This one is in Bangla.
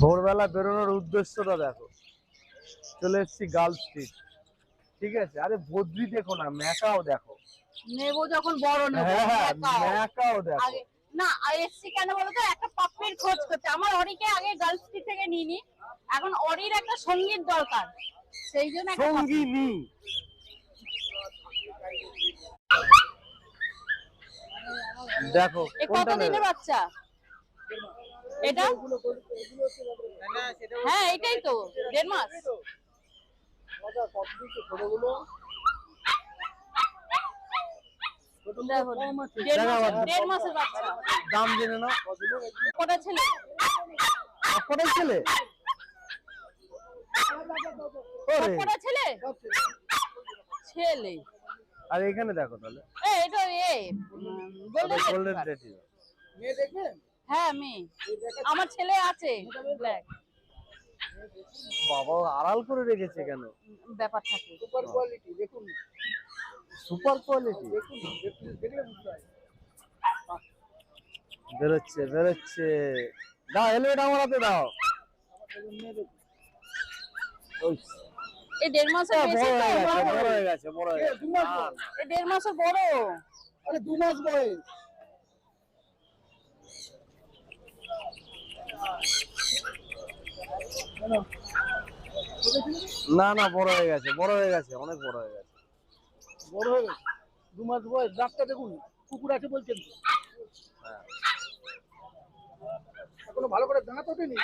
ভোরবেলা বেরোনোর উদ্দেশ্যটা দেখো, চলে এসেছি গার্ল স্ট্রিট। ঠিক আছে, আরে বদ্রি দেখো না, ম্যাকাও দেখো। নেবো যখন বড় নেবো। হ্যাঁ, ম্যাকাও। ম্যাকাও দেখো। আগে না এসছি কেন বলতো, একটা পাপ্পির খোঁজ করতে। আমার অরিকে আগে গার্লস স্ট্রিট থেকে নিইনি, এখন অরির একটা সঙ্গীত দরকার, সেই জন্য একটা পাপ্পি। সঙ্গিনী দেখো এ কোনটা নেবে? কতদিনের বাচ্চা এটা? হ্যাঁ এটাই তো, 1.5 মাস। দেখো, 1.5 মাসের বাচ্চা। দাম জেনে নাও। কটা ছেলে? কটাই ছেলে? ওরে, কটা ছেলে? ছেলে। আর এখানে দেখো তাহলে, এটা গোল্ডেন গোল্ডেন রেট্রিভার। রেট্রিভার। মেয়ে দেখবেন? হ্যাঁ মেয়ে, আমার ছেলে আছে ব্ল্যাক। বাবা আড়াল করে রেখেছে কেন? ব্যাপার থাকে। সুপার কোয়ালিটি দেখুন, সুপার কোয়ালিটি। দেখুন দেখলে বুঝতে হয়। বেরোচ্ছে বেরোচ্ছে। দাও হেলমেট আমার হাতে দাও। ওই, এই 1.5 মাসের বেশি তো, বড় হয়ে গেছে বড় হয়ে গেছে। 2 মাস না, বয়স। এই 1.5 মাসের বড়। আরে 2 মাস বয়স। না না, বড় হয়ে গেছে বড় হয়ে গেছে, অনেক বড় হয়ে গেছে। বড় হয়ে গেছে, 2 মাস বয়স। দাঁতটা দেখুন, কুকুর আছে বলছেন তো। হ্যাঁ। এখনো ভালো করে দাঁত ওঠেনি।